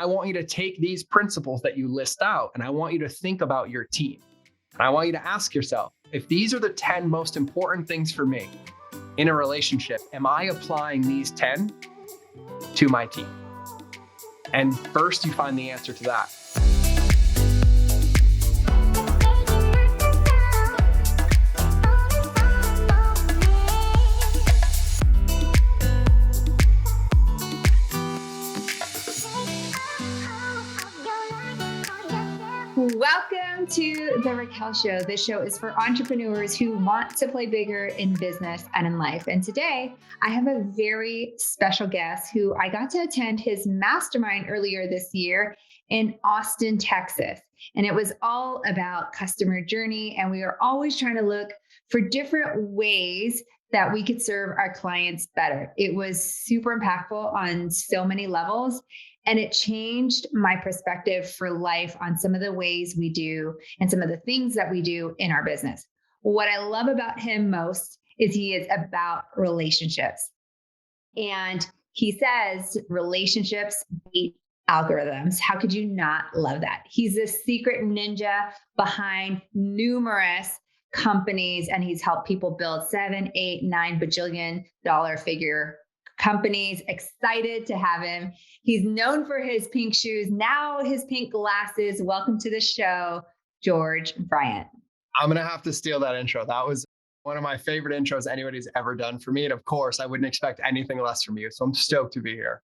I want you to take these principles that you list out and I want you to think about your team. And I want you to ask yourself, if these are the 10 most important things for me in a relationship, am I applying these 10 to my team? And first you find the answer to that. Welcome to the Raquel Show. This show is for entrepreneurs who want to play bigger in business and in life. And today I have a very special guest who I got to attend his mastermind earlier this year in Austin, Texas. And it was all about customer journey. And we are always trying to look for different ways that we could serve our clients better. It was super impactful on so many levels. And it changed my perspective for life on some of the ways we do and some of the things that we do in our business. What I love about him most is he is about relationships. And he says relationships beat algorithms. How could you not love that? He's a secret ninja behind numerous companies, and he's helped people build 7, 8, 9 bajillion dollar figure companies. Excited to have him. He's known for his pink shoes, now his pink glasses. Welcome to the show, George Bryant. I'm going to have to steal that intro. That was one of my favorite intros anybody's ever done for me. And of course, I wouldn't expect anything less from you. So I'm stoked to be here.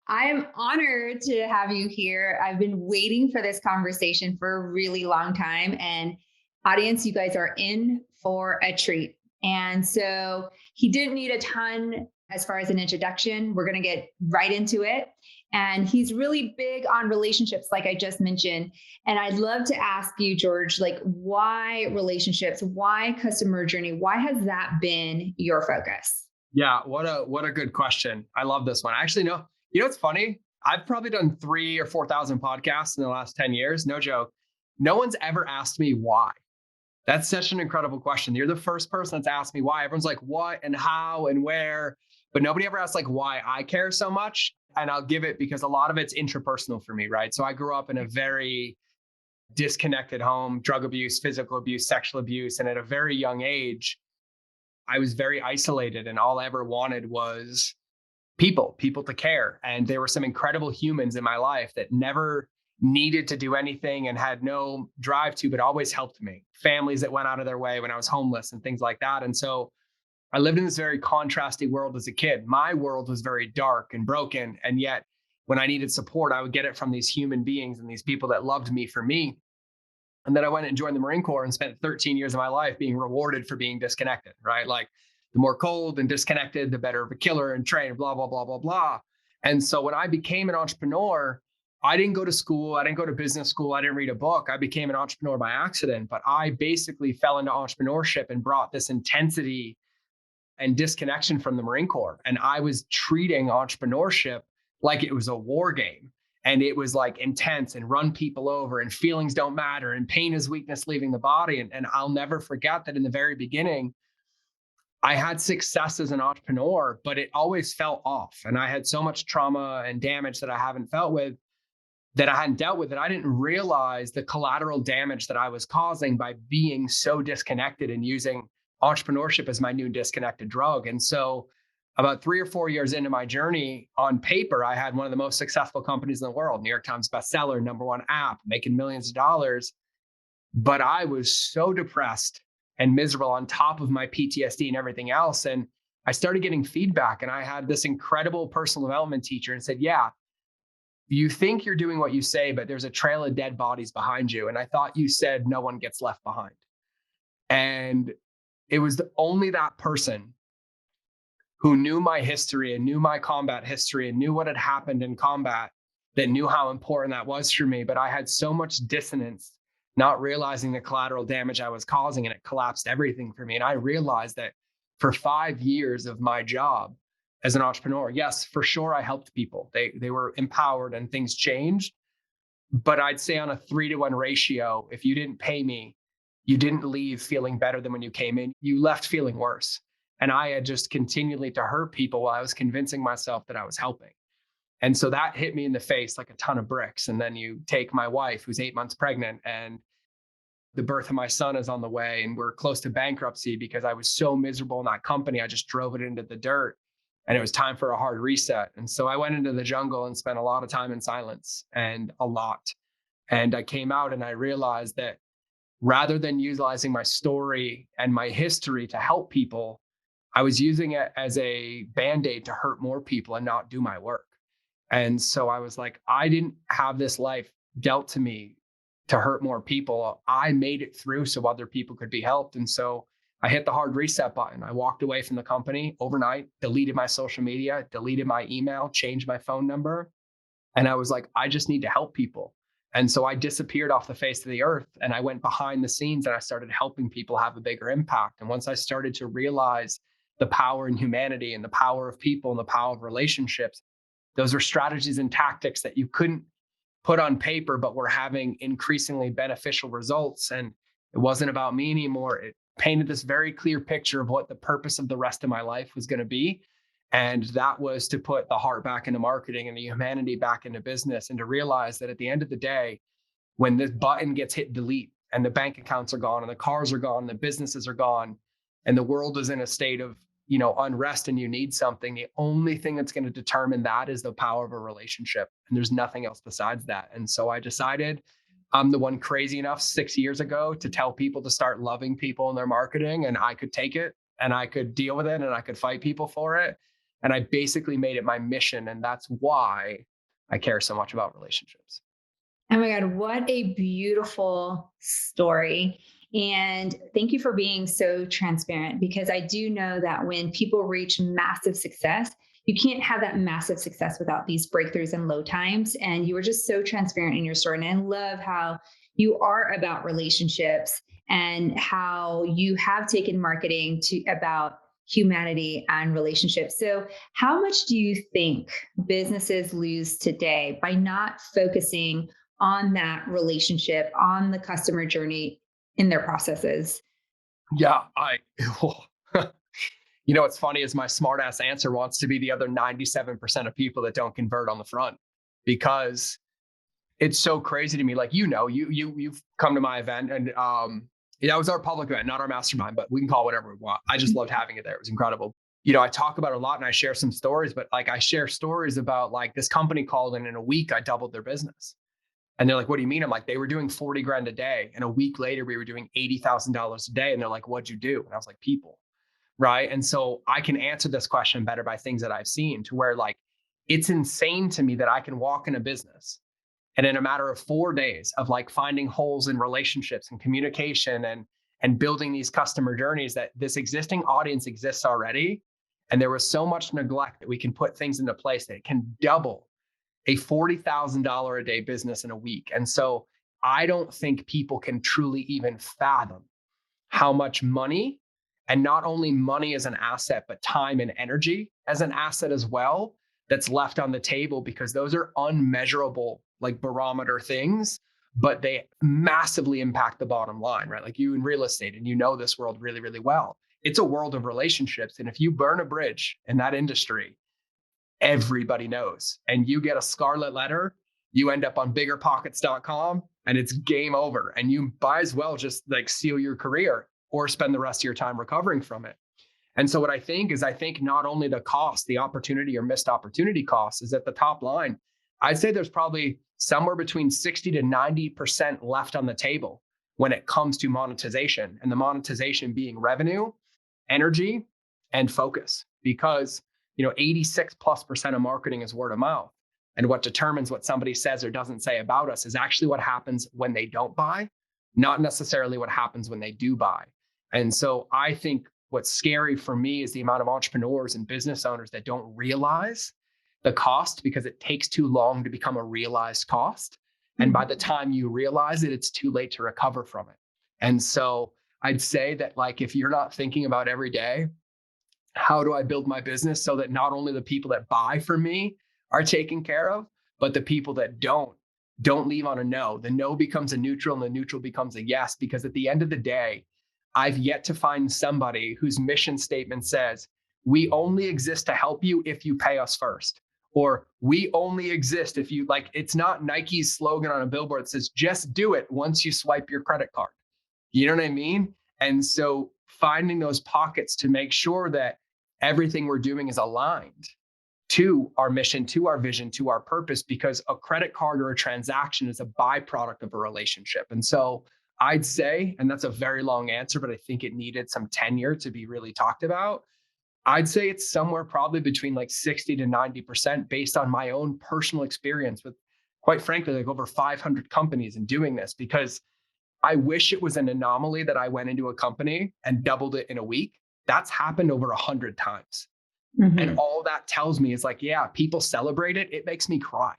I am honored to have you here. I've been waiting for this conversation for a really long time. And audience, you guys are in for a treat. And so he didn't need a ton as far as an introduction. We're going to get right into it. And he's really big on relationships, like I just mentioned. And I'd love to ask you, George, like, why relationships? Why customer journey? Why has that been your focus? Yeah, what a good question. I love this one. Actually, no, it's funny. I've probably done 3,000 or 4,000 podcasts in the last 10 years. No joke. No one's ever asked me why. That's such an incredible question. You're the first person that's asked me why. Everyone's like, what and how and where, but nobody ever asked like why I care so much. And I'll give it because a lot of it's intrapersonal for me, right? So I grew up in a very disconnected home, drug abuse, physical abuse, sexual abuse. And at a very young age, I was very isolated and all I ever wanted was people to care. And there were some incredible humans in my life that never needed to do anything and had no drive to, but always helped me. Families that went out of their way when I was homeless and things like that. And so I lived in this very contrasting world as a kid. My world was very dark and broken. And yet when I needed support, I would get it from these human beings and these people that loved me for me. And then I went and joined the Marine Corps and spent 13 years of my life being rewarded for being disconnected, right? Like the more cold and disconnected, the better of a killer and trained, blah, blah, blah, blah, blah. And so when I became an entrepreneur, I didn't go to school. I didn't go to business school. I didn't read a book. I became an entrepreneur by accident, but I basically fell into entrepreneurship and brought this intensity and disconnection from the Marine Corps. And I was treating entrepreneurship like it was a war game. And it was like intense and run people over and feelings don't matter and pain is weakness leaving the body. And I'll never forget that in the very beginning, I had success as an entrepreneur, but it always felt off. And I had so much trauma and damage that I hadn't dealt with, that I didn't realize the collateral damage that I was causing by being so disconnected and using entrepreneurship as my new disconnected drug. And so about 3 or 4 years into my journey, on paper, I had one of the most successful companies in the world, New York Times bestseller, #1 app, making millions of dollars. But I was so depressed and miserable on top of my PTSD and everything else. And I started getting feedback, and I had this incredible personal development teacher and said, yeah, you think you're doing what you say, but there's a trail of dead bodies behind you. And I thought you said no one gets left behind. And it was only that person who knew my history and knew my combat history and knew what had happened in combat that knew how important that was for me. But I had so much dissonance, not realizing the collateral damage I was causing, and it collapsed everything for me. And I realized that for 5 years of my job as an entrepreneur, yes, for sure, I helped people. They were empowered and things changed. But I'd say on a 3-to-1 ratio, if you didn't pay me, you didn't leave feeling better than when you came in. You left feeling worse. And I had just continually to hurt people while I was convincing myself that I was helping. And so that hit me in the face like a ton of bricks. And then you take my wife, who's 8 months pregnant, and the birth of my son is on the way, and we're close to bankruptcy because I was so miserable in that company. I just drove it into the dirt, and it was time for a hard reset. And so I went into the jungle and spent a lot of time in silence, and a lot. And I came out and I realized that rather than utilizing my story and my history to help people, I was using it as a band-aid to hurt more people and not do my work. And so I was like, I didn't have this life dealt to me to hurt more people. I made it through so other people could be helped. And so I hit the hard reset button. I walked away from the company overnight, deleted my social media, deleted my email, changed my phone number. And I was like, I just need to help people. And so I disappeared off the face of the earth, and I went behind the scenes and I started helping people have a bigger impact. And once I started to realize the power in humanity and the power of people and the power of relationships, those are strategies and tactics that you couldn't put on paper, but were having increasingly beneficial results. And it wasn't about me anymore. It painted this very clear picture of what the purpose of the rest of my life was going to be. And that was to put the heart back into marketing and the humanity back into business, and to realize that at the end of the day, when this button gets hit delete and the bank accounts are gone and the cars are gone and the businesses are gone and the world is in a state of unrest and you need something, the only thing that's going to determine that is the power of a relationship. And there's nothing else besides that. And so I decided I'm the one crazy enough 6 years ago to tell people to start loving people in their marketing, and I could take it and I could deal with it and I could fight people for it. And I basically made it my mission. And that's why I care so much about relationships. Oh my God, what a beautiful story. And thank you for being so transparent, because I do know that when people reach massive success, you can't have that massive success without these breakthroughs and low times. And you were just so transparent in your story. And I love how you are about relationships and how you have taken marketing to about humanity and relationships. So, how much do you think businesses lose today by not focusing on that relationship, on the customer journey in their processes? Yeah, what's funny is my smartass answer wants to be the other 97% of people that don't convert on the front, because it's so crazy to me. Like, you've come to my event, and that was our public event, not our mastermind, but we can call it whatever we want. I just loved having it there. It was incredible. I talk about it a lot and I share some stories, but like I share stories about like this company called, and in a week I doubled their business. And they're like, what do you mean? I'm like, they were doing 40 grand a day. And a week later, we were doing $80,000 a day. And they're like, what'd you do? And I was like, people. Right. And so I can answer this question better by things that I've seen, to where like, it's insane to me that I can walk in a business and in a matter of 4 days of like finding holes in relationships and communication and building these customer journeys, that this existing audience exists already. And there was so much neglect that we can put things into place that it can double a $40,000 a day business in a week. And so I don't think people can truly even fathom how much money, and not only money as an asset, but time and energy as an asset as well, that's left on the table, because those are unmeasurable, like barometer things, but they massively impact the bottom line, right? Like you in real estate, and this world really, really well. It's a world of relationships. And if you burn a bridge in that industry, everybody knows, and you get a scarlet letter, you end up on biggerpockets.com and it's game over. And you might as well just like seal your career or spend the rest of your time recovering from it. And so what I think not only the cost, the opportunity or missed opportunity cost is at the top line. I'd say there's probably somewhere between 60 to 90% left on the table when it comes to monetization, and the monetization being revenue, energy, and focus, because 86+% of marketing is word of mouth. And what determines what somebody says or doesn't say about us is actually what happens when they don't buy, not necessarily what happens when they do buy. And so I think what's scary for me is the amount of entrepreneurs and business owners that don't realize the cost, because it takes too long to become a realized cost. And by the time you realize it, it's too late to recover from it. And so I'd say that like, if you're not thinking about every day, how do I build my business so that not only the people that buy from me are taken care of, but the people that don't leave on a no. The no becomes a neutral and the neutral becomes a yes, because at the end of the day, I've yet to find somebody whose mission statement says, we only exist to help you if you pay us first, or we only exist if you like, it's not Nike's slogan on a billboard that says, just do it once you swipe your credit card. You know what I mean? And so finding those pockets to make sure that everything we're doing is aligned to our mission, to our vision, to our purpose, because a credit card or a transaction is a byproduct of a relationship. And so I'd say, and that's a very long answer, but I think it needed some tenure to be really talked about. I'd say it's somewhere probably between like 60 to 90% based on my own personal experience with, quite frankly, like over 500 companies and doing this, because I wish it was an anomaly that I went into a company and doubled it in a week. That's happened over 100 times. And all that tells me is like, yeah, people celebrate it. It makes me cry.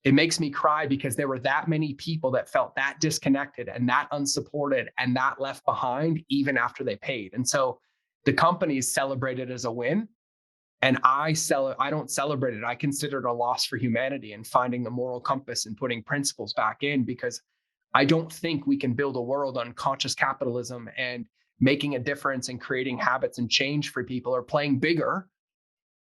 It makes me cry because there were that many people that felt that disconnected and that unsupported and that left behind even after they paid. And so the companies celebrate it as a win. And I don't celebrate it. I consider it a loss for humanity and finding the moral compass and putting principles back in, because I don't think we can build a world on conscious capitalism and making a difference and creating habits and change for people or playing bigger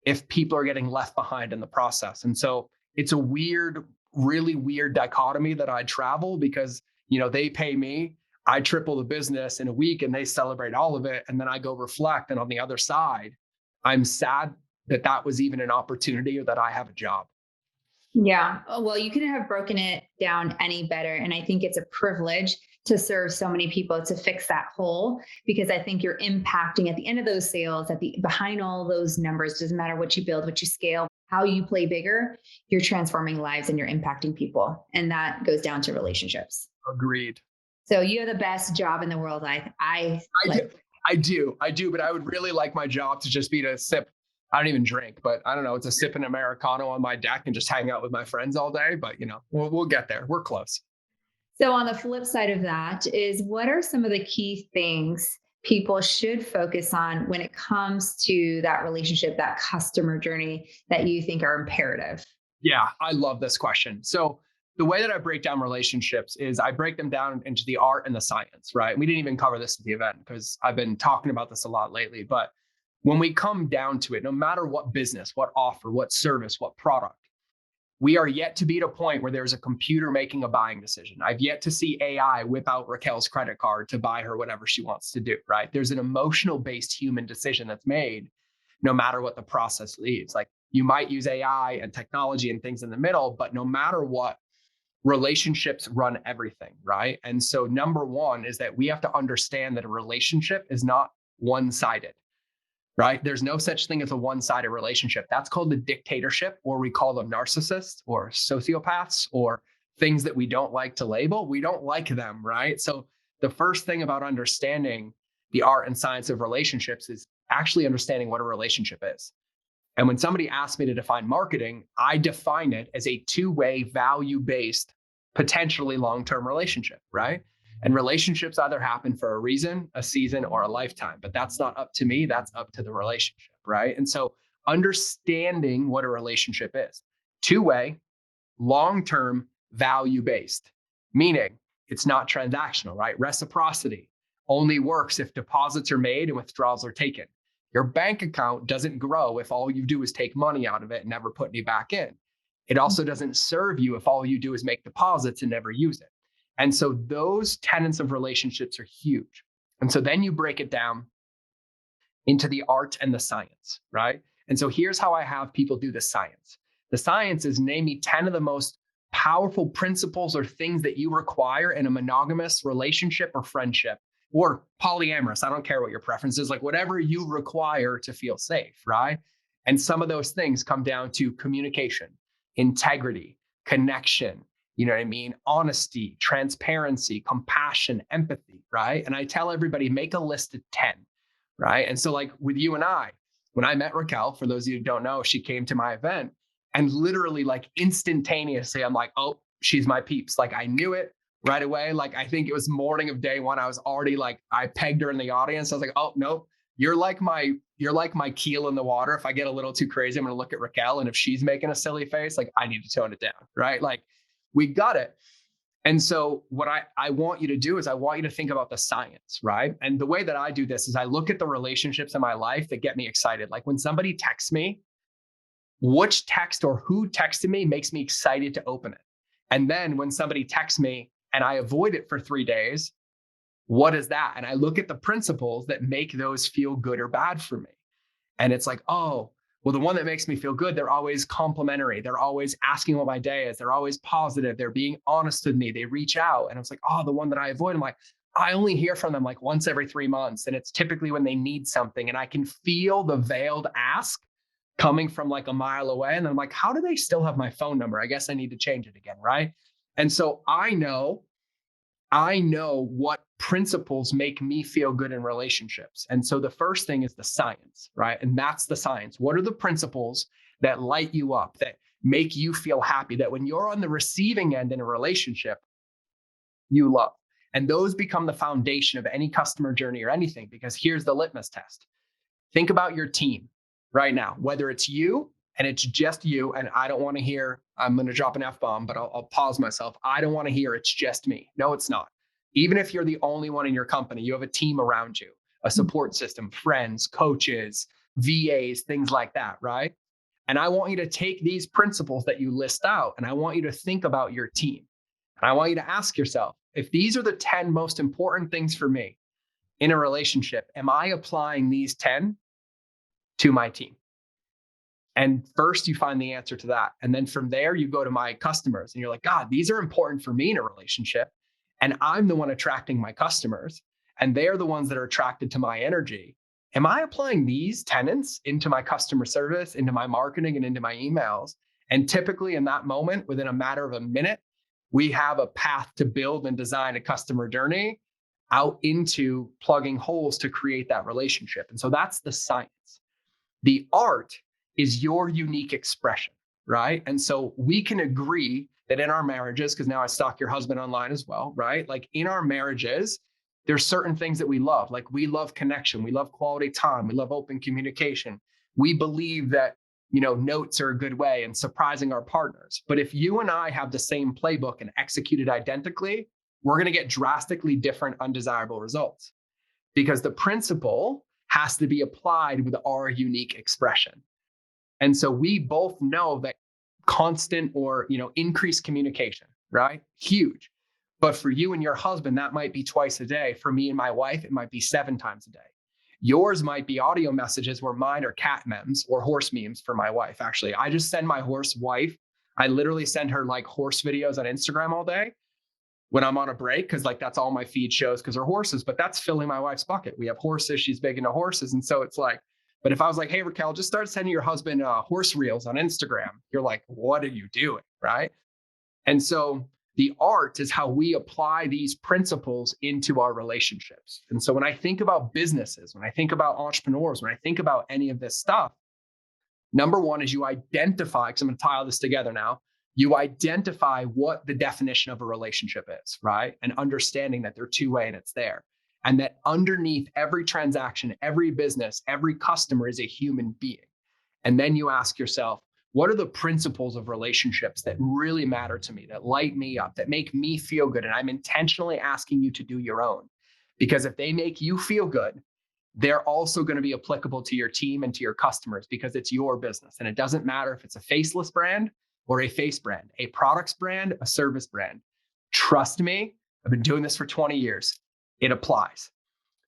if people are getting left behind in the process. And so it's a weird, really weird dichotomy that I travel, because, you know, they pay me, I triple the business in a week and they celebrate all of it. And then I go reflect. And on the other side, I'm sad that that was even an opportunity or that I have a job. Yeah. Well, you couldn't have broken it down any better. And I think it's a privilege to serve so many people to fix that hole, because I think you're impacting at the end of those sales, behind all those numbers, doesn't matter what you build, what you scale, how you play bigger, you're transforming lives and you're impacting people. And that goes down to relationships. Agreed. So you have the best job in the world. I do. But I would really like my job to just be to sip. I don't even drink, but I don't know. It's a sip an Americano on my deck and just hang out with my friends all day. But, you know, we'll get there. We're close. So on the flip side of that is, what are some of the key things people should focus on when it comes to that relationship, that customer journey, that you think are imperative? Yeah, I love this question. So the way that I break down relationships is I break them down into the art and the science, right? We didn't even cover this at the event because I've been talking about this a lot lately. But when we come down to it, no matter what business, what offer, what service, what product, we are yet to be at a point where there's a computer making a buying decision. I've yet to see AI whip out Raquel's credit card to buy her whatever she wants to do, right? There's an emotional based human decision that's made no matter what the process leaves. Like, you might use AI and technology and things in the middle, but no matter what, relationships run everything, right? And so number one is that we have to understand that a relationship is not one-sided, right? There's no such thing as a one-sided relationship. That's called a dictatorship, or we call them narcissists or sociopaths or things that we don't like to label. We don't like them, right? So the first thing about understanding the art and science of relationships is actually understanding what a relationship is. And when somebody asks me to define marketing, I define it as a two-way, value-based, potentially long-term relationship, right? And relationships either happen for a reason, a season, or a lifetime. But that's not up to me. That's up to the relationship, right? And so understanding what a relationship is: two-way, long-term, value-based, meaning it's not transactional, right? Reciprocity only works if deposits are made and withdrawals are taken. Your bank account doesn't grow if all you do is take money out of it and never put any back in. It also doesn't serve you if all you do is make deposits and never use it. And so those tenets of relationships are huge. And so then you break it down into the art and the science, right? And so here's how I have people do the science. The science is, name me 10 of the most powerful principles or things that you require in a monogamous relationship or friendship, or polyamorous. I don't care what your preference is, like whatever you require to feel safe, right? And some of those things come down to communication, integrity, connection, you know what I mean? Honesty, transparency, compassion, empathy, right? And I tell everybody, make a list of 10, right? And so like with you and I, when I met Raquel, for those of you who don't know, she came to my event and literally like instantaneously, I'm like, oh, she's my peeps. Like I knew it right away. Like, I think it was morning of day one. I was already like, I pegged her in the audience. I was like, oh, nope. You're like my keel in the water. If I get a little too crazy, I'm going to look at Raquel. And if she's making a silly face, like I need to tone it down. Right. Like we got it. And so what I want you to do is I want you to think about the science, right? And the way that I do this is I look at the relationships in my life that get me excited. Like when somebody texts me, which text or who texted me makes me excited to open it. And then when somebody texts me and I avoid it for 3 days, what is that? And I look at the principles that make those feel good or bad for me. And it's like, oh, well, the one that makes me feel good, they're always complimentary. They're always asking what my day is. They're always positive. They're being honest with me. They reach out. And I was like, oh, the one that I avoid, I'm like, I only hear from them like once every 3 months. And it's typically when they need something. And I can feel the veiled ask coming from like a mile away. And I'm like, how do they still have my phone number? I guess I need to change it again, right? And so I know what principles make me feel good in relationships. And so the first thing is the science, right? And that's the science. What are the principles that light you up, that make you feel happy, that when you're on the receiving end in a relationship, you love? And those become the foundation of any customer journey or anything, because here's the litmus test. Think about your team right now, whether it's you and it's just you, and I don't want to hear, I'm going to drop an F-bomb, but I'll pause myself. I don't want to hear it's just me. No, it's not. Even if you're the only one in your company, you have a team around you, a support system, friends, coaches, VAs, things like that, right? And I want you to take these principles that you list out, and I want you to think about your team. And I want you to ask yourself, if these are the 10 most important things for me in a relationship, am I applying these 10 to my team? And first you find the answer to that. And then from there, you go to my customers and you're like, God, these are important for me in a relationship. And I'm the one attracting my customers, and they're the ones that are attracted to my energy. Am I applying these tenets into my customer service, into my marketing, and into my emails? And typically in that moment, within a matter of a minute, we have a path to build and design a customer journey out into plugging holes to create that relationship. And so that's the science. The art is your unique expression, right? And so we can agree that in our marriages, because now I stalk your husband online as well, right? Like in our marriages, there's certain things that we love. Like we love connection, we love quality time, we love open communication. We believe that, notes are a good way and surprising our partners. But if you and I have the same playbook and execute it identically, we're going to get drastically different undesirable results, because the principle has to be applied with our unique expression. And so we both know that constant or, increased communication, right? Huge. But for you and your husband, that might be twice a day. For me and my wife, it might be 7 times a day. Yours might be audio messages, where mine are cat memes or horse memes for my wife. Actually, I just send my horse wife, I literally send her like horse videos on Instagram all day when I'm on a break, because like that's all my feed shows, because they're horses. But that's filling my wife's bucket. We have horses. She's big into horses. And so it's like, but if I was like, hey, Raquel, just start sending your husband horse reels on Instagram, you're like, what are you doing? Right. And so the art is how we apply these principles into our relationships. And so when I think about businesses, when I think about entrepreneurs, when I think about any of this stuff, number one is you identify, because I'm going to tie all this together now, you identify what the definition of a relationship is, right? And understanding that they're two-way and it's there. And that underneath every transaction, every business, every customer is a human being. And then you ask yourself, what are the principles of relationships that really matter to me, that light me up, that make me feel good? And I'm intentionally asking you to do your own, because if they make you feel good, they're also going to be applicable to your team and to your customers, because it's your business. And it doesn't matter if it's a faceless brand or a face brand, a products brand, a service brand. Trust me, I've been doing this for 20 years. It applies.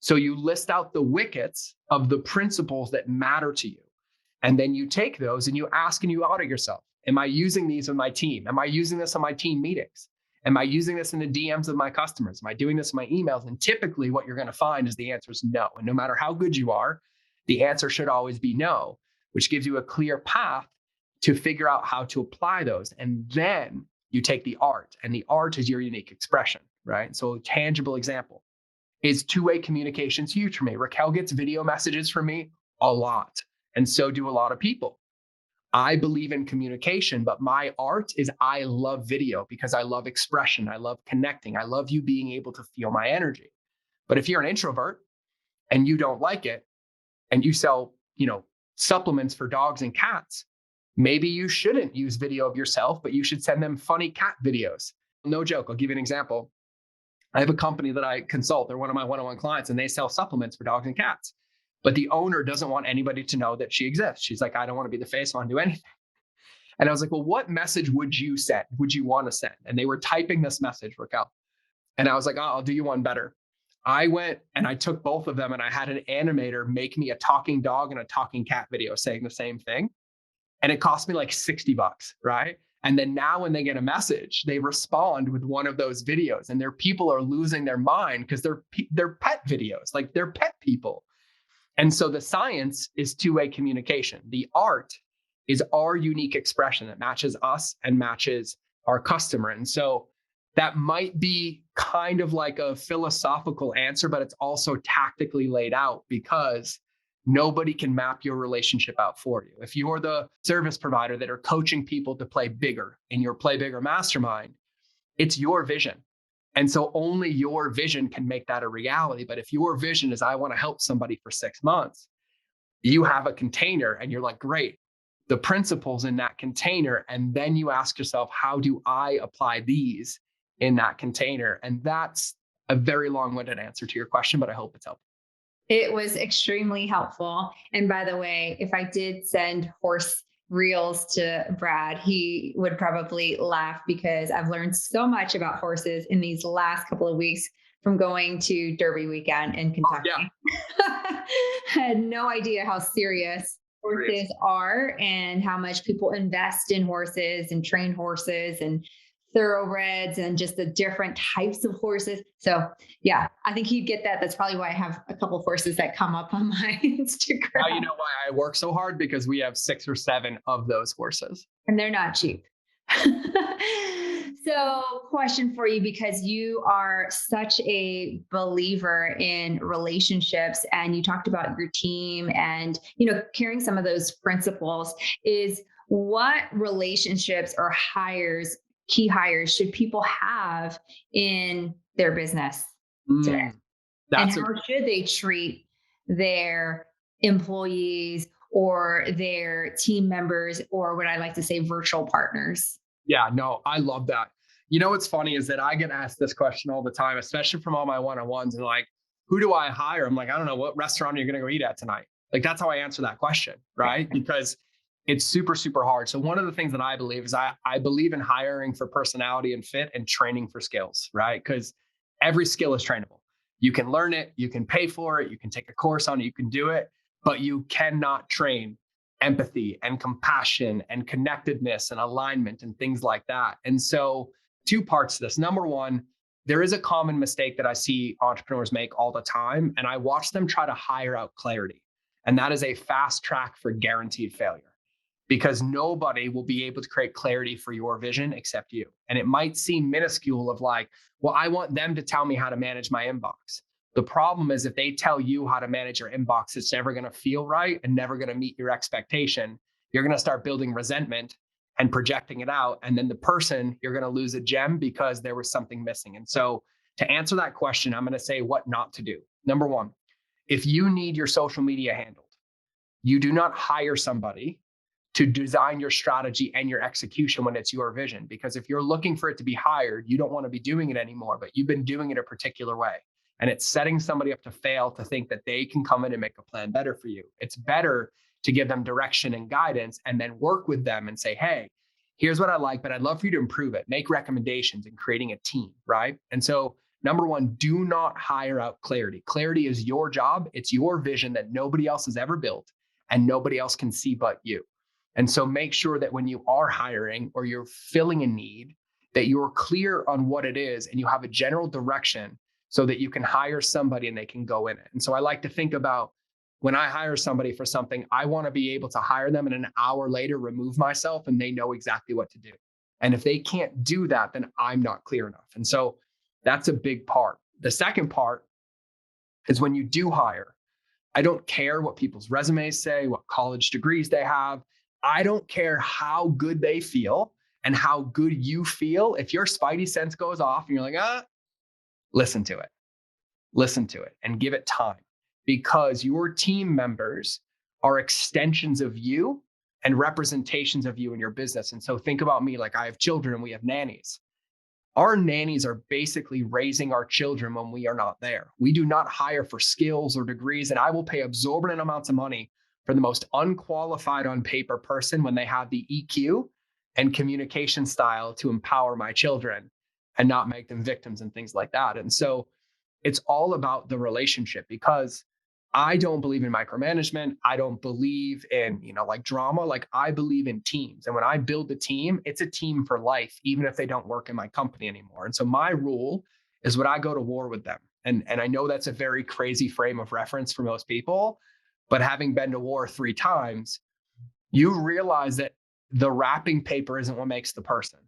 So you list out the wickets of the principles that matter to you. And then you take those and you ask and you audit yourself. Am I using these with my team? Am I using this on my team meetings? Am I using this in the DMs of my customers? Am I doing this in my emails? And typically what you're going to find is the answer is no. And no matter how good you are, the answer should always be no, which gives you a clear path to figure out how to apply those. And then you take the art, and the art is your unique expression, right? So a tangible example is two-way communication is huge for me. Raquel gets video messages from me a lot. And so do a lot of people. I believe in communication, but my art is I love video because I love expression. I love connecting. I love you being able to feel my energy. But if you're an introvert and you don't like it, and you sell, supplements for dogs and cats, maybe you shouldn't use video of yourself, but you should send them funny cat videos. No joke. I'll give you an example. I have a company that I consult. They're one of my one-on-one clients, and they sell supplements for dogs and cats. But the owner doesn't want anybody to know that she exists. She's like, I don't want to be the face. I want to do anything. And I was like, well, what message would you send? Would you want to send? And they were typing this message, Raquel. And I was like, oh, I'll do you one better. I went and I took both of them and I had an animator make me a talking dog and a talking cat video saying the same thing. And it cost me like $60, right? And then now when they get a message, they respond with one of those videos and their people are losing their mind because they're pet videos, like they're pet people. And so the science is two-way communication. The art is our unique expression that matches us and matches our customer. And so that might be kind of like a philosophical answer, but it's also tactically laid out because nobody can map your relationship out for you. If you're the service provider that are coaching people to play bigger in your Play Bigger mastermind, it's your vision. And so only your vision can make that a reality. But if your vision is, I want to help somebody for 6 months, you have a container and you're like, great, the principles in that container. And then you ask yourself, how do I apply these in that container? And that's a very long-winded answer to your question, but I hope it's helpful. It was extremely helpful. And by the way, if I did send horse reels to Brad, he would probably laugh because I've learned so much about horses in these last couple of weeks from going to Derby weekend in Kentucky. Oh, I had no idea how serious horses are and how much people invest in horses and train horses and thoroughbreds and just the different types of horses. So yeah, I think he'd get that. That's probably why I have a couple of horses that come up on my Instagram. Now you know why I work so hard, because we have 6 or 7 of those horses. And they're not cheap. So question for you, because you are such a believer in relationships and you talked about your team and, carrying some of those principles, is what relationships or key hires should people have in their business today? And how should they treat their employees or their team members, or what I like to say, virtual partners? Yeah, no, I love that. You know, what's funny is that I get asked this question all the time, especially from all my one-on-ones, and like, who do I hire? I'm like, I don't know, what restaurant are you going to go eat at tonight? Like, that's how I answer that question, right? Because it's super, super hard. So one of the things that I believe is I believe in hiring for personality and fit and training for skills, right? Because every skill is trainable. You can learn it, you can pay for it, you can take a course on it, you can do it, but you cannot train empathy and compassion and connectedness and alignment and things like that. And so 2 parts to this. Number one, there is a common mistake that I see entrepreneurs make all the time, and I watch them try to hire out clarity. And that is a fast track for guaranteed failure, because nobody will be able to create clarity for your vision except you. And it might seem minuscule of like, well, I want them to tell me how to manage my inbox. The problem is if they tell you how to manage your inbox, it's never going to feel right and never going to meet your expectation. You're going to start building resentment and projecting it out. And then you're going to lose a gem because there was something missing. And so to answer that question, I'm going to say what not to do. Number one, if you need your social media handled, you do not hire somebody to design your strategy and your execution when it's your vision. Because if you're looking for it to be hired, you don't want to be doing it anymore, but you've been doing it a particular way. And it's setting somebody up to fail to think that they can come in and make a plan better for you. It's better to give them direction and guidance and then work with them and say, hey, here's what I like, but I'd love for you to improve it, make recommendations, and creating a team, right? And so number one, do not hire out clarity. Clarity is your job. It's your vision that nobody else has ever built and nobody else can see but you. And so make sure that when you are hiring or you're filling a need, that you're clear on what it is and you have a general direction so that you can hire somebody and they can go in it. And so I like to think about, when I hire somebody for something, I want to be able to hire them and an hour later remove myself and they know exactly what to do. And if they can't do that, then I'm not clear enough. And so that's a big part. The second part is when you do hire, I don't care what people's resumes say, what college degrees they have. I don't care how good they feel and how good you feel. If your spidey sense goes off and you're like, listen to it and give it time, because your team members are extensions of you and representations of you in your business. And so think about me, like I have children and we have nannies. Our nannies are basically raising our children when we are not there. We do not hire for skills or degrees, and I will pay exorbitant amounts of money for the most unqualified on paper person when they have the EQ and communication style to empower my children and not make them victims and things like that. And so it's all about the relationship, because I don't believe in micromanagement. I don't believe in, like drama. Like, I believe in teams. And when I build a team, it's a team for life, even if they don't work in my company anymore. And so my rule is when I go to war with them. And I know that's a very crazy frame of reference for most people, but having been to war 3 times, you realize that the wrapping paper isn't what makes the person.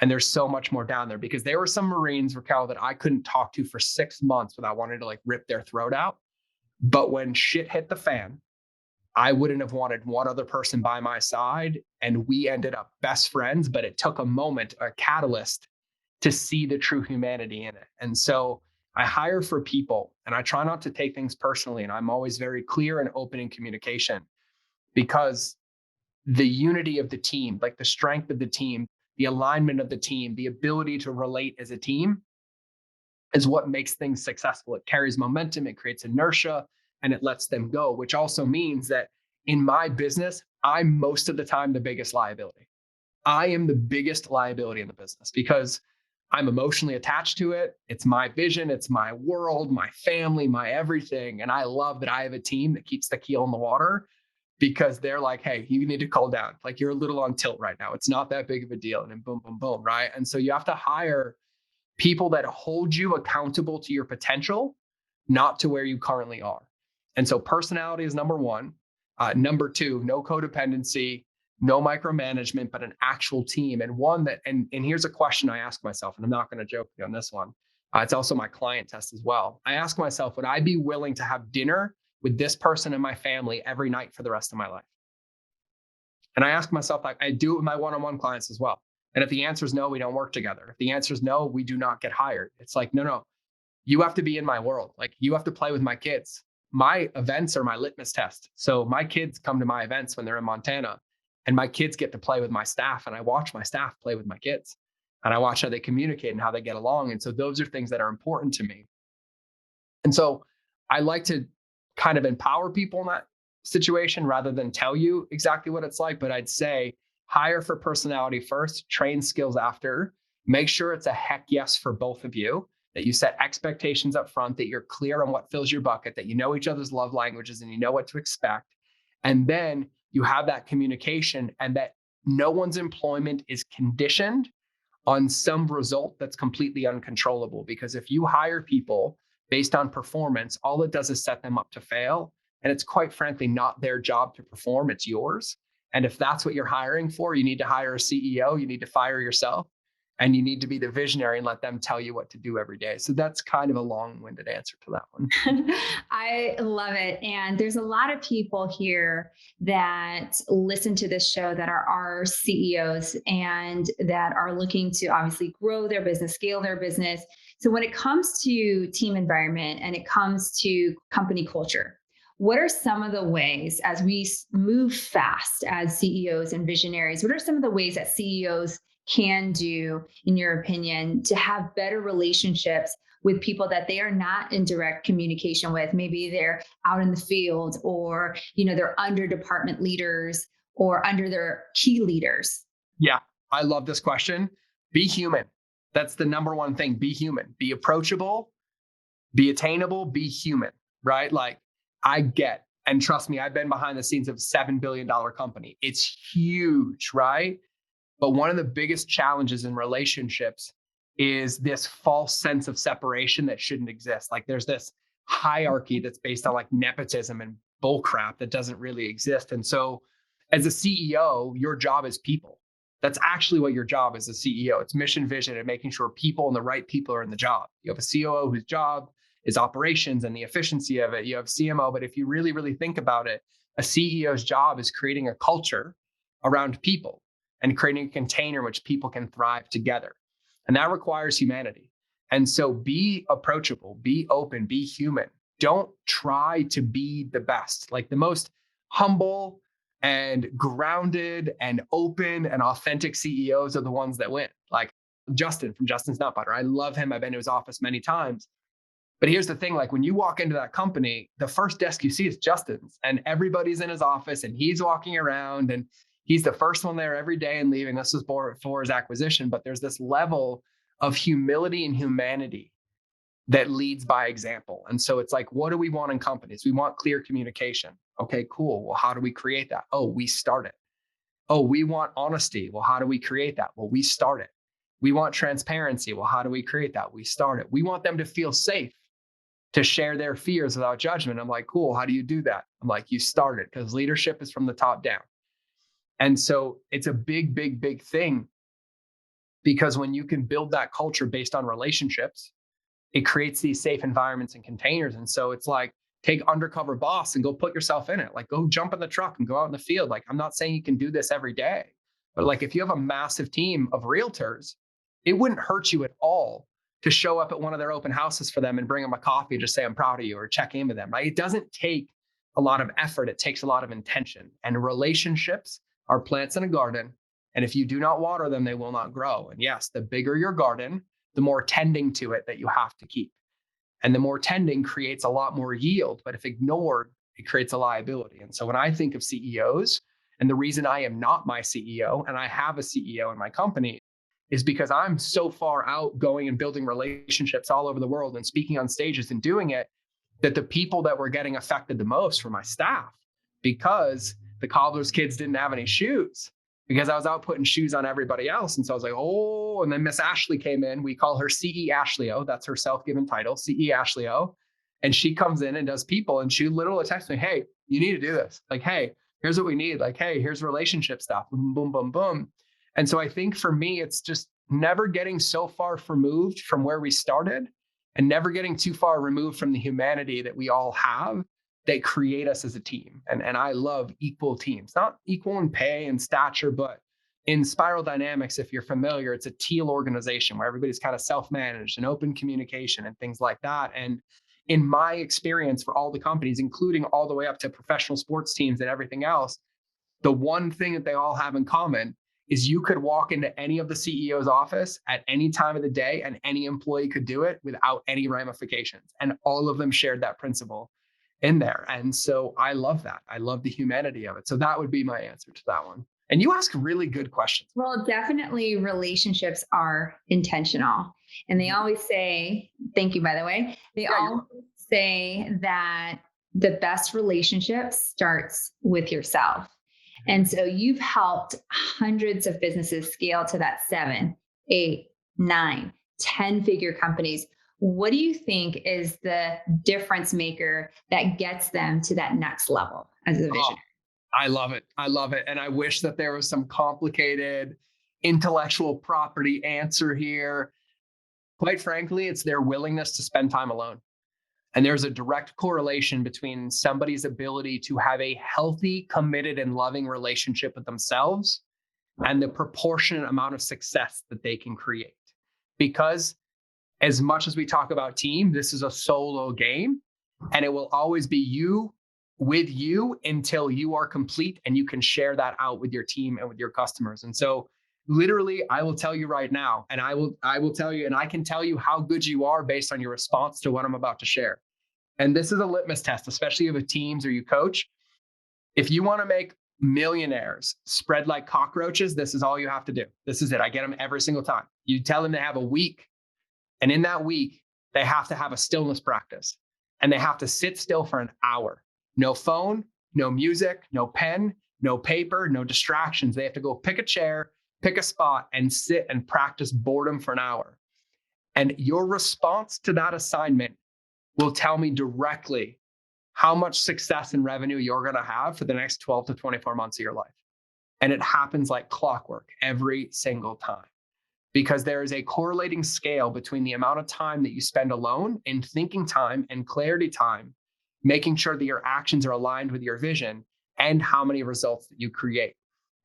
And there's so much more down there, because there were some Marines, Raquel, that I couldn't talk to for 6 months without wanting to like rip their throat out. But when shit hit the fan, I wouldn't have wanted one other person by my side. And we ended up best friends, but it took a moment, a catalyst, to see the true humanity in it. And so I hire for people, and I try not to take things personally. And I'm always very clear and open in communication, because the unity of the team, like the strength of the team, the alignment of the team, the ability to relate as a team is what makes things successful. It carries momentum, it creates inertia, and it lets them go, which also means that in my business, I'm most of the time the biggest liability. I am the biggest liability in the business because I'm emotionally attached to it. It's my vision, it's my world, my family, my everything. And I love that I have a team that keeps the keel in the water, because they're like, hey, you need to cool down. Like, you're a little on tilt right now. It's not that big of a deal. And then boom, boom, boom, right? And so you have to hire people that hold you accountable to your potential, not to where you currently are. And so personality is number one. Number two, no codependency, no micromanagement, but an actual team. And one that, and here's a question I ask myself, and I'm not going to joke with you on this one. It's also my client test as well. I ask myself, would I be willing to have dinner with this person in my family every night for the rest of my life? And I ask myself, like I do it with my one-on-one clients as well. And if the answer is no, we don't work together. If the answer is no, we do not get hired. It's like, no, you have to be in my world. Like, you have to play with my kids. My events are my litmus test. So my kids come to my events when they're in Montana, and my kids get to play with my staff, and I watch my staff play with my kids, and I watch how they communicate and how they get along. And so those are things that are important to me. And so I like to kind of empower people in that situation rather than tell you exactly what it's like. But I'd say hire for personality first, train skills after, make sure it's a heck yes for both of you, that you set expectations up front, that you're clear on what fills your bucket, that you know each other's love languages and you know what to expect. And then you have that communication, and that no one's employment is conditioned on some result that's completely uncontrollable. Because if you hire people based on performance, all it does is set them up to fail. And it's quite frankly not their job to perform, it's yours. And if that's what you're hiring for, you need to hire a CEO, you need to fire yourself, and you need to be the visionary and let them tell you what to do every day. So that's kind of a long-winded answer to that one. I love it. And there's a lot of people here that listen to this show that are our CEOs and that are looking to obviously grow their business, scale their business. So when it comes to team environment and it comes to company culture, what are some of the ways, as we move fast as CEOs and visionaries, what are some of the ways that CEOs can do, in your opinion, to have better relationships with people that they are not in direct communication with? Maybe they're out in the field, or, they're under department leaders or under their key leaders. Yeah, I love this question. Be human. That's the number one thing. Be human, be approachable, be attainable, be human, right? Like, and trust me, I've been behind the scenes of a $7 billion company. It's huge, right? But one of the biggest challenges in relationships is this false sense of separation that shouldn't exist. Like, there's this hierarchy that's based on like nepotism and bullcrap that doesn't really exist. And so as a CEO, your job is people. That's actually what your job is as a CEO. It's mission, vision, and making sure people and the right people are in the job. You have a COO whose job is operations and the efficiency of it. You have CMO, but if you really, really think about it, a CEO's job is creating a culture around people and creating a container in which people can thrive together. And that requires humanity. And so be approachable, be open, be human. Don't try to be the best. Like, the most humble and grounded and open and authentic CEOs are the ones that win. Like Justin from Justin's Nut Butter. I love him. I've been to his office many times. But here's the thing, like, when you walk into that company, the first desk you see is Justin's, and everybody's in his office and he's walking around and He's the first one there every day and leaving. This is for his acquisition, but there's this level of humility and humanity that leads by example. And so it's like, what do we want in companies? We want clear communication. Okay, cool. Well, how do we create that? Oh, we start it. Oh, we want honesty. Well, how do we create that? Well, we start it. We want transparency. Well, how do we create that? We start it. We want them to feel safe to share their fears without judgment. I'm like, cool. How do you do that? I'm like, you start it, because leadership is from the top down. And so it's a big, big, big thing, because when you can build that culture based on relationships, it creates these safe environments and containers. And so it's like, take Undercover Boss and go put yourself in it. Like, go jump in the truck and go out in the field. Like, I'm not saying you can do this every day, but like, if you have a massive team of realtors, it wouldn't hurt you at all to show up at one of their open houses for them and bring them a coffee, just say, I'm proud of you, or check in with them, right? It doesn't take a lot of effort. It takes a lot of intention. And relationships are plants in a garden. And if you do not water them, they will not grow. And yes, the bigger your garden, the more tending to it that you have to keep. And the more tending creates a lot more yield. But if ignored, it creates a liability. And so when I think of CEOs, and the reason I am not my CEO, and I have a CEO in my company, is because I'm so far out going and building relationships all over the world and speaking on stages and doing it, that the people that were getting affected the most were my staff, because the cobbler's kids didn't have any shoes, because I was out putting shoes on everybody else. And so I was like, oh, and then Miss Ashley came in. We call her CE Ashley-O. That's her self-given title, CE Ashley-O. And she comes in and does people. And she literally texts me, hey, you need to do this. Like, hey, here's what we need. Like, hey, here's relationship stuff. Boom, boom, boom, boom. And so I think for me, it's just never getting so far removed from where we started, and never getting too far removed from the humanity that we all have that create us as a team. And I love equal teams, not equal in pay and stature, but in Spiral Dynamics, if you're familiar, it's a teal organization where everybody's kind of self-managed and open communication and things like that. And in my experience for all the companies, including all the way up to professional sports teams and everything else, the one thing that they all have in common is you could walk into any of the CEO's office at any time of the day, and any employee could do it without any ramifications. And all of them shared that principle in there. And so I love that. I love the humanity of it. So that would be my answer to that one. And you ask really good questions. Well, definitely relationships are intentional. And they always say, thank you, by the way, they always say that the best relationship starts with yourself. And so you've helped hundreds of businesses scale to that 7, 8, 9, 10-figure companies. What do you think is the difference maker that gets them to that next level as a visionary? Oh, I love it. I love it. And I wish that there was some complicated intellectual property answer here. Quite frankly, it's their willingness to spend time alone. And there's a direct correlation between somebody's ability to have a healthy, committed, and loving relationship with themselves and the proportionate amount of success that they can create. Because as much as we talk about team, this is a solo game, and it will always be you with you until you are complete and you can share that out with your team and with your customers. And so literally, I will tell you right now, and I will tell you, and I can tell you how good you are based on your response to what I'm about to share. And this is a litmus test, especially if you have teams or you coach. If you want to make millionaires spread like cockroaches, this is all you have to do. This is it. I get them every single time. You tell them they have a week, and in that week, they have to have a stillness practice, and they have to sit still for an hour. No phone, no music, no pen, no paper, no distractions. They have to go pick a chair, pick a spot, and sit and practice boredom for an hour. And your response to that assignment will tell me directly how much success and revenue you're going to have for the next 12 to 24 months of your life. And it happens like clockwork every single time, because there is a correlating scale between the amount of time that you spend alone in thinking time and clarity time, making sure that your actions are aligned with your vision, and how many results that you create.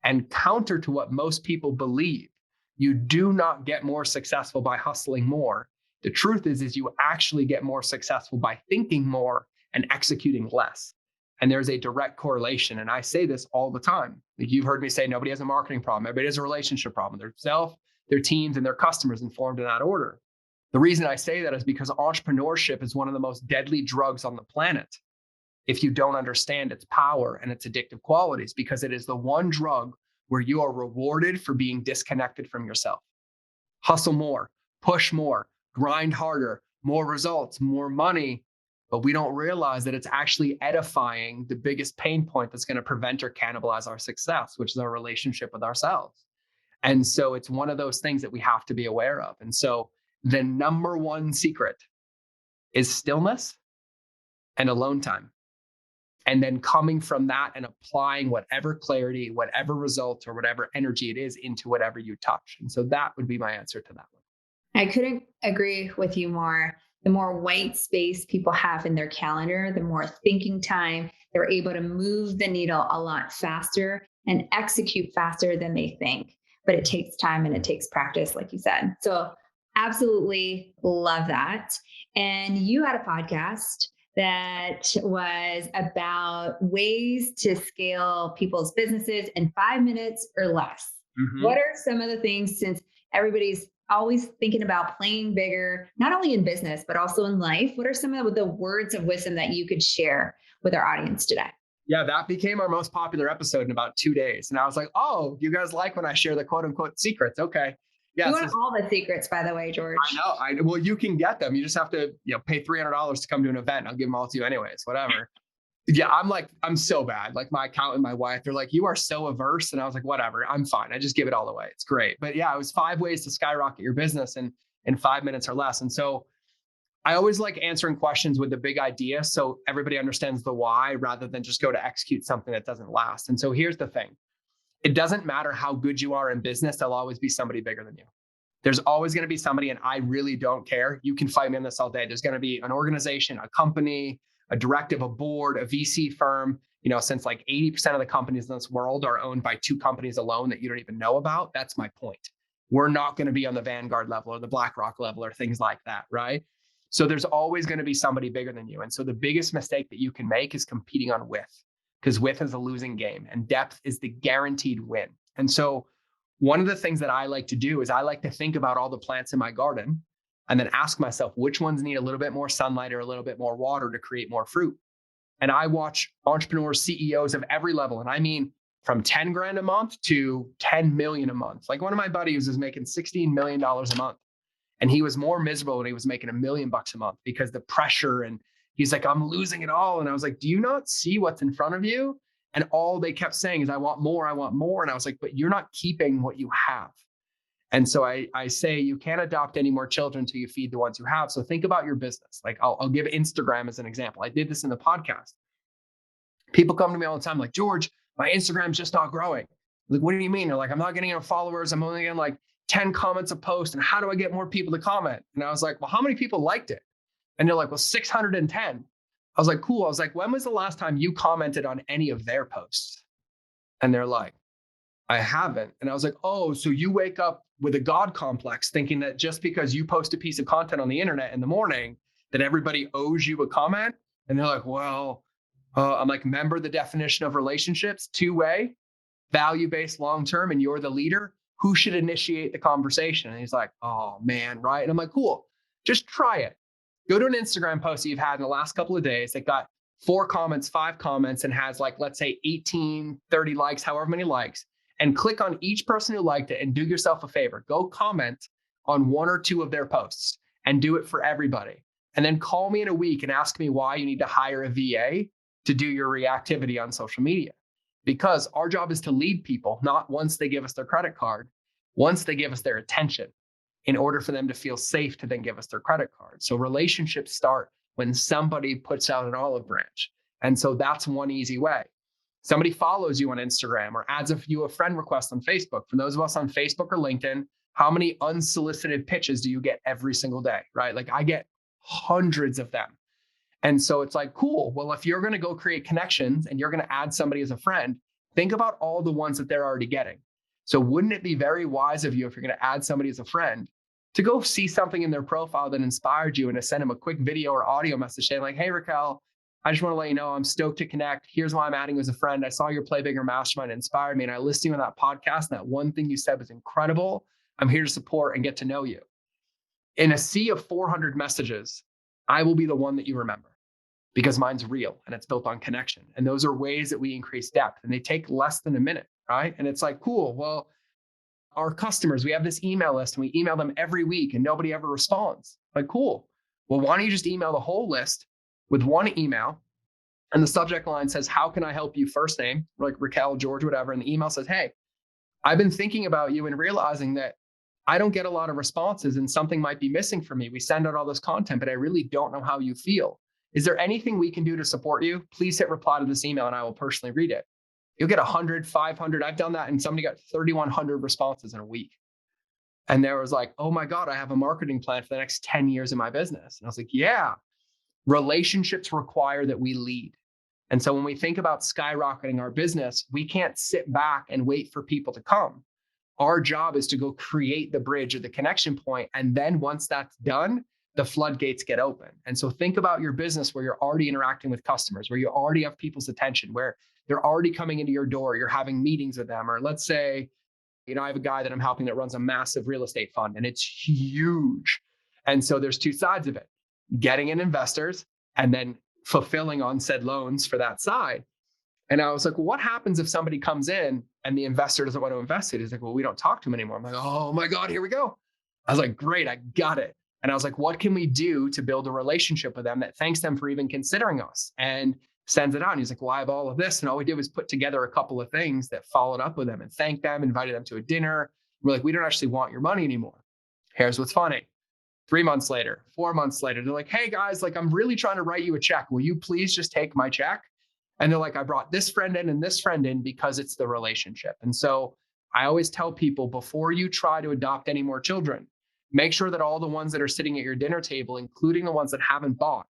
And counter to what most people believe, you do not get more successful by hustling more. The truth is you actually get more successful by thinking more and executing less. And there's a direct correlation. And I say this all the time. Like, you've heard me say, nobody has a marketing problem. Everybody has a relationship problem. Their self, their teams, and their customers, informed in that order. The reason I say that is because entrepreneurship is one of the most deadly drugs on the planet if you don't understand its power and its addictive qualities, because it is the one drug where you are rewarded for being disconnected from yourself. Hustle more, push more, grind harder, more results, more money. But we don't realize that it's actually edifying the biggest pain point that's going to prevent or cannibalize our success, which is our relationship with ourselves. And so it's one of those things that we have to be aware of. And so the number one secret is stillness and alone time. And then coming from that and applying whatever clarity, whatever result, or whatever energy it is into whatever you touch. And so that would be my answer to that one. I couldn't agree with you more. The more white space people have in their calendar, the more thinking time, they're able to move the needle a lot faster and execute faster than they think. But it takes time and it takes practice, like you said. So absolutely love that. And you had a podcast that was about ways to scale people's businesses in 5 minutes or less. Mm-hmm. What are some of the things, since everybody's always thinking about playing bigger, not only in business, but also in life, what are some of the words of wisdom that you could share with our audience today? Yeah, that became our most popular episode in about 2 days. And I was like, oh, you guys like when I share the quote unquote secrets. Okay. Yeah, you want all the secrets, by the way, George. I know. Well, you can get them. You just have to, pay $300 to come to an event. I'll give them all to you anyways, whatever. Yeah, I'm so bad. Like my accountant, my wife, they're like, you are so averse. And I was like, whatever, I'm fine. I just give it all away. It's great. But yeah, it was 5 ways to skyrocket your business in 5 minutes or less. And so I always like answering questions with the big idea so everybody understands the why rather than just go to execute something that doesn't last. And so here's the thing. It doesn't matter how good you are in business. There'll always be somebody bigger than you. There's always going to be somebody, and I really don't care. You can fight me on this all day. There's going to be an organization, a company, a directive, a board, a VC firm. Since like 80% of the companies in this world are owned by 2 companies alone that you don't even know about. That's my point. We're not going to be on the Vanguard level or the BlackRock level or things like that, right? So there's always going to be somebody bigger than you. And so the biggest mistake that you can make is competing on width, because width is a losing game and depth is the guaranteed win. And so one of the things that I like to do is I like to think about all the plants in my garden and then ask myself which ones need a little bit more sunlight or a little bit more water to create more fruit. And I watch entrepreneurs, CEOs of every level. And I mean, from 10 grand a month to 10 million a month. Like one of my buddies was making $16 million a month. And he was more miserable when he was making $1 million a month because the pressure, and he's like, I'm losing it all. And I was like, do you not see what's in front of you? And all they kept saying is, I want more, I want more. And I was like, but you're not keeping what you have. And so I say you can't adopt any more children until you feed the ones you have. So think about your business. Like I'll give Instagram as an example. I did this in the podcast. People come to me all the time like, George, my Instagram's just not growing. Like, what do you mean? They're like, I'm not getting enough followers. I'm only getting like 10 comments a post. And how do I get more people to comment? And I was like, well, how many people liked it? And they're like, well, 610. I was like, cool. I was like, when was the last time you commented on any of their posts? And they're like, I haven't. And I was like, oh, so you wake up with a God complex thinking that just because you post a piece of content on the internet in the morning, that everybody owes you a comment. And they're like, well, I'm like, remember the definition of relationships, 2-way, value-based, long-term, and you're the leader. Who should initiate the conversation? And he's like, oh man, right? And I'm like, cool, just try it. Go to an Instagram post that you've had in the last couple of days that got 4 comments, 5 comments, and has like, let's say 18, 30 likes, however many likes, and click on each person who liked it and do yourself a favor. Go comment on 1 or 2 of their posts and do it for everybody. And then call me in a week and ask me why you need to hire a VA to do your reactivity on social media. Because our job is to lead people, not once they give us their credit card, once they give us their attention, in order for them to feel safe to then give us their credit card. So relationships start when somebody puts out an olive branch. And so that's one easy way. Somebody follows you on Instagram or adds you a friend request on Facebook. For those of us on Facebook or LinkedIn, how many unsolicited pitches do you get every single day, right? Like I get hundreds of them. And so it's like, cool. Well, if you're going to go create connections and you're going to add somebody as a friend, think about all the ones that they're already getting. So wouldn't it be very wise of you, if you're going to add somebody as a friend, to go see something in their profile that inspired you and to send them a quick video or audio message saying like, hey, Raquel, I just want to let you know I'm stoked to connect. Here's why I'm adding you as a friend. I saw your Play Bigger Mastermind. It inspired me. And I listened to you on that podcast. And that one thing you said was incredible. I'm here to support and get to know you. In a sea of 400 messages, I will be the one that you remember because mine's real and it's built on connection. And those are ways that we increase depth, and they take less than a minute. right? And it's like, cool. Well, our customers, we have this email list and we email them every week and nobody ever responds. Like, cool. Well, why don't you just email the whole list with one email? And the subject line says, how can I help you? First name, like Raquel, George, whatever. And the email says, hey, I've been thinking about you and realizing that I don't get a lot of responses and something might be missing for me. We send out all this content, but I really don't know how you feel. Is there anything we can do to support you? Please hit reply to this email and I will personally read it. You'll get 100, 500. I've done that and somebody got 3,100 responses in a week. And there was like, oh my God, I have a marketing plan for the next 10 years in my business. And I was like, yeah, relationships require that we lead. And so when we think about skyrocketing our business, we can't sit back and wait for people to come. Our job is to go create the bridge or the connection point. And then once that's done, the floodgates get open. And so think about your business where you're already interacting with customers, where you already have people's attention, where they're already coming into your door, you're having meetings with them. Or let's say, I have a guy that I'm helping that runs a massive real estate fund and it's huge. And so there's two sides of it, getting in investors and then fulfilling on said loans for that side. And I was like, well, what happens if somebody comes in and the investor doesn't want to invest it? He's like, well, we don't talk to him anymore. I'm like, oh my God, here we go. I was like, great, I got it. And I was like, what can we do to build a relationship with them that thanks them for even considering us? And sends it out. And he's like, well, I have all of this. And all we did was put together a couple of things that followed up with them and thanked them, invited them to a dinner. We're like, we don't actually want your money anymore. Here's what's funny. 3 months later, 4 months later, they're like, hey guys, like I'm really trying to write you a check. Will you please just take my check? And they're like, I brought this friend in and this friend in because it's the relationship. And so I always tell people before you try to adopt any more children, make sure that all the ones that are sitting at your dinner table, including the ones that haven't bought,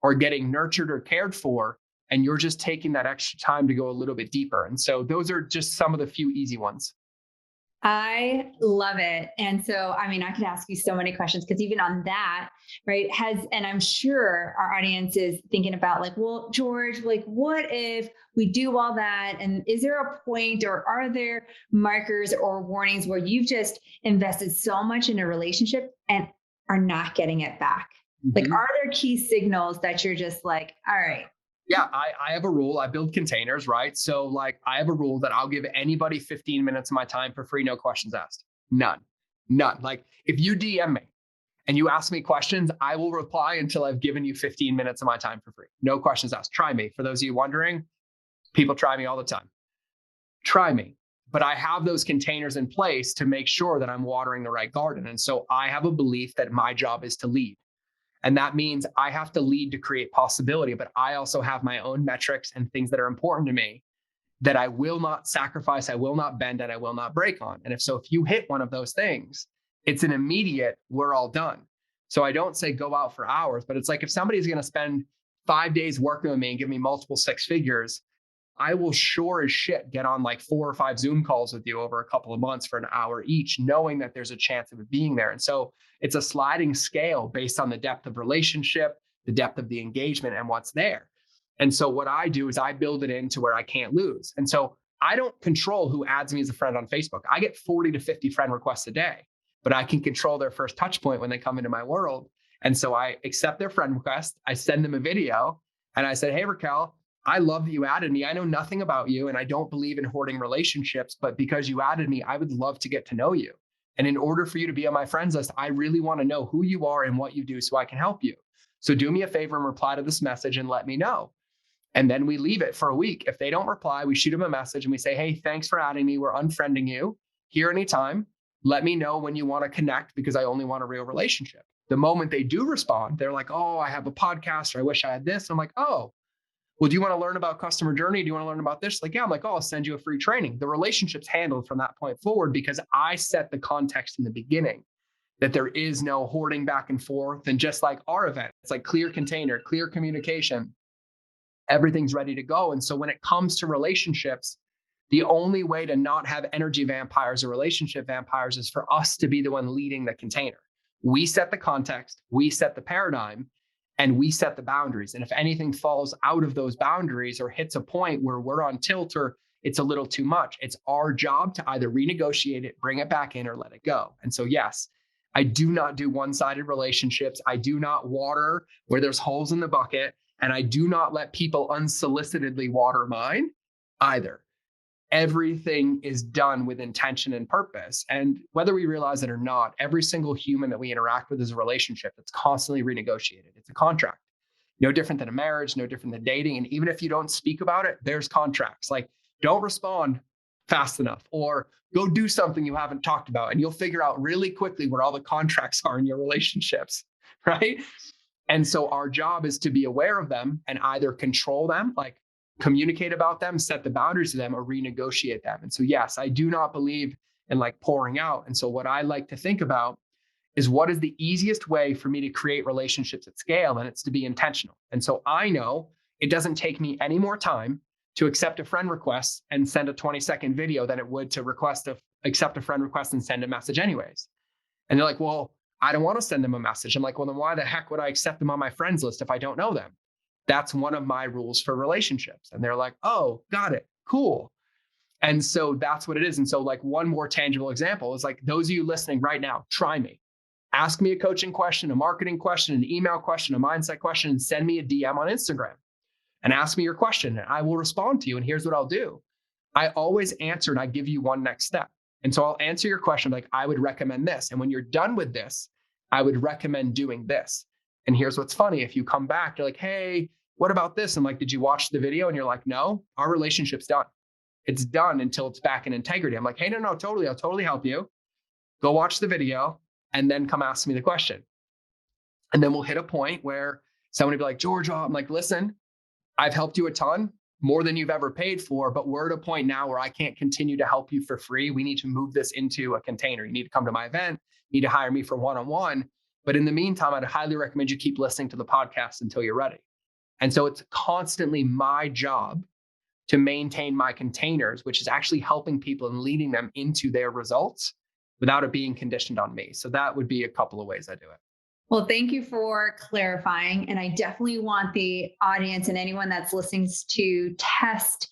are getting nurtured or cared for. And you're just taking that extra time to go a little bit deeper. And so those are just some of the few easy ones. I love it. And so, I mean, I could ask you so many questions because even on that, right, and I'm sure our audience is thinking about like, well, George, like, what if we do all that? And is there a point or are there markers or warnings where you've just invested so much in a relationship and are not getting it back? Like, are there key signals that you're just like, all right? Yeah, I have a rule. I build containers, right? So like I have a rule that I'll give anybody 15 minutes of my time for free, no questions asked. None. Like if you DM me and you ask me questions, I will reply until I've given you 15 minutes of my time for free. No questions asked. Try me. For those of you wondering, people try me all the time. Try me. But I have those containers in place to make sure that I'm watering the right garden. And so I have a belief that my job is to lead. And that means I have to lead to create possibility, but I also have my own metrics and things that are important to me that I will not sacrifice, I will not bend, and I will not break on. And if you hit one of those things, it's an immediate, we're all done. So I don't say go out for hours, but it's like if somebody's going to spend 5 days working with me and give me multiple six figures, I will sure as shit get on like 4 or 5 Zoom calls with you over a couple of months for an hour each, knowing that there's a chance of it being there. And so it's a sliding scale based on the depth of relationship, the depth of the engagement, and what's there. And so what I do is I build it into where I can't lose. And so I don't control who adds me as a friend on Facebook. I get 40 to 50 friend requests a day, but I can control their first touch point when they come into my world. And so I accept their friend request. I send them a video and I said, hey, Raquel, I love that you added me. I know nothing about you and I don't believe in hoarding relationships, but because you added me, I would love to get to know you. And in order for you to be on my friends list, I really want to know who you are and what you do so I can help you. So do me a favor and reply to this message and let me know. And then we leave it for a week. If they don't reply, we shoot them a message and we say, hey, thanks for adding me. We're unfriending you. Here anytime. Let me know when you want to connect because I only want a real relationship. The moment they do respond, they're like, oh, I have a podcast or I wish I had this. And I'm like, oh, well, do you want to learn about customer journey? Do you want to learn about this? Like, yeah, I'm like, oh, I'll send you a free training. The relationship's handled from that point forward because I set the context in the beginning that there is no hoarding back and forth. And just like our event, it's like clear container, clear communication, everything's ready to go. And so when it comes to relationships, the only way to not have energy vampires or relationship vampires is for us to be the one leading the container. We set the context, we set the paradigm, and we set the boundaries. And if anything falls out of those boundaries or hits a point where we're on tilt or it's a little too much, it's our job to either renegotiate it, bring it back in, or let it go. And so, yes, I do not do one-sided relationships. I do not water where there's holes in the bucket. And I do not let people unsolicitedly water mine either. everything is done with intention and purpose. And whether we realize it or not, every single human that we interact with is a relationship that's constantly renegotiated. It's a contract. No different than a marriage, no different than dating. And even if you don't speak about it, there's contracts. Like, don't respond fast enough, or go do something you haven't talked about, and you'll figure out really quickly where all the contracts are in your relationships, right? And so our job is to be aware of them and either control them, like communicate about them, set the boundaries to them, or renegotiate them. And so, yes, I do not believe in like pouring out. And so what I like to think about is, what is the easiest way for me to create relationships at scale? And it's to be intentional. And so I know it doesn't take me any more time to accept a friend request and send a 20-second video than it would to accept a friend request and send a message anyways. And they're like, well, I don't want to send them a message. I'm like, well, then why the heck would I accept them on my friends list if I don't know them? That's one of my rules for relationships. And they're like, oh, got it. Cool. And so that's what it is. And so like one more tangible example is like, those of you listening right now, try me. Ask me a coaching question, a marketing question, an email question, a mindset question, and send me a DM on Instagram and ask me your question, and I will respond to you. And here's what I'll do. I always answer and I give you one next step. And so I'll answer your question like, I would recommend this. And when you're done with this, I would recommend doing this. And here's what's funny. If you come back, you're like, hey, what about this? I'm like, did you watch the video? And you're like, no, our relationship's done. It's done until it's back in integrity. I'm like, hey, no, totally. I'll totally help you. Go watch the video and then come ask me the question. And then we'll hit a point where somebody will be like, George, I'm like, listen, I've helped you a ton, more than you've ever paid for, but we're at a point now where I can't continue to help you for free. We need to move this into a container. You need to come to my event, you need to hire me for one-on-one. But in the meantime, I'd highly recommend you keep listening to the podcast until you're ready. And so it's constantly my job to maintain my containers, which is actually helping people and leading them into their results without it being conditioned on me. So that would be a couple of ways I do it. Well, thank you for clarifying. And I definitely want the audience and anyone that's listening to test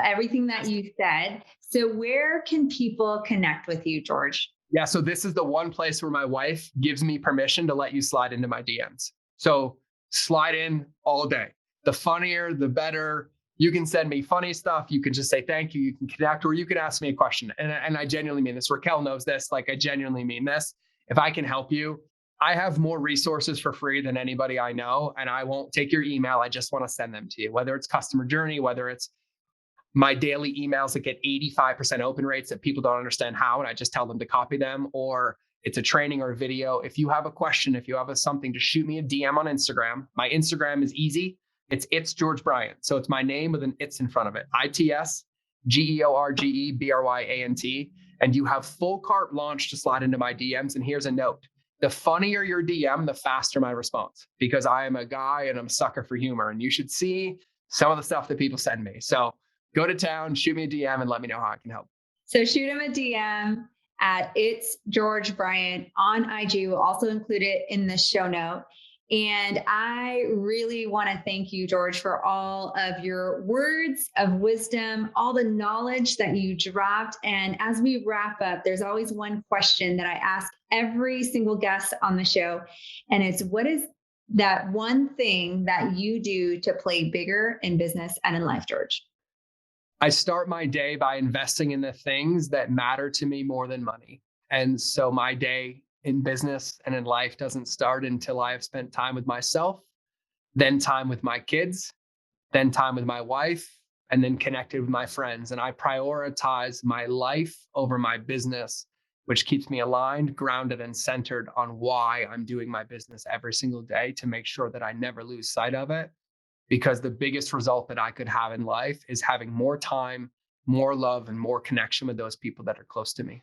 everything that you said. So where can people connect with you, George? Yeah, so this is the one place where my wife gives me permission to let you slide into my DMs. So slide in all day. The funnier, the better. You can send me funny stuff. You can just say thank you. You can connect, or you can ask me a question. And I genuinely mean this. Raquel knows this. Like, I genuinely mean this. If I can help you, I have more resources for free than anybody I know, and I won't take your email. I just want to send them to you, whether it's Customer Journey, whether it's my daily emails that get 85% open rates that people don't understand how, and I just tell them to copy them, or it's a training or a video. If you have a question, if you have something, to shoot me a DM on Instagram. My Instagram is easy. It's George Bryant. So it's my name with an it's in front of it. ITSGeorgebryant. And you have full carte launch to slide into my DMs. And here's a note. The funnier your DM, the faster my response, because I am a guy and I'm a sucker for humor. And you should see some of the stuff that people send me. So go to town, shoot me a DM, and let me know how I can help. So shoot him a DM at It's George Bryant on IG. We'll also include it in the show note. And I really want to thank you, George, for all of your words of wisdom, all the knowledge that you dropped. And as we wrap up, there's always one question that I ask every single guest on the show. And it's, what is that one thing that you do to play bigger in business and in life, George? I start my day by investing in the things that matter to me more than money. And so my day in business and in life doesn't start until I have spent time with myself, then time with my kids, then time with my wife, and then connected with my friends. And I prioritize my life over my business, which keeps me aligned, grounded, and centered on why I'm doing my business every single day, to make sure that I never lose sight of it. Because the biggest result that I could have in life is having more time, more love, and more connection with those people that are close to me.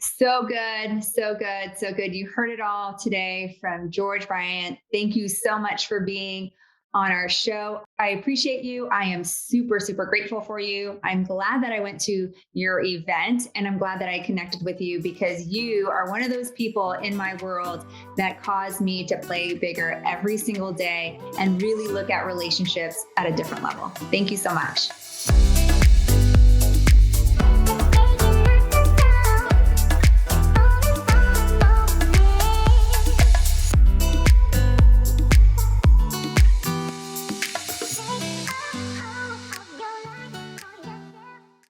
So good. So good. So good. You heard it all today from George Bryant. Thank you so much for being on our show. I appreciate you. I am super, super grateful for you. I'm glad that I went to your event, and I'm glad that I connected with you, because you are one of those people in my world that cause me to play bigger every single day and really look at relationships at a different level. Thank you so much.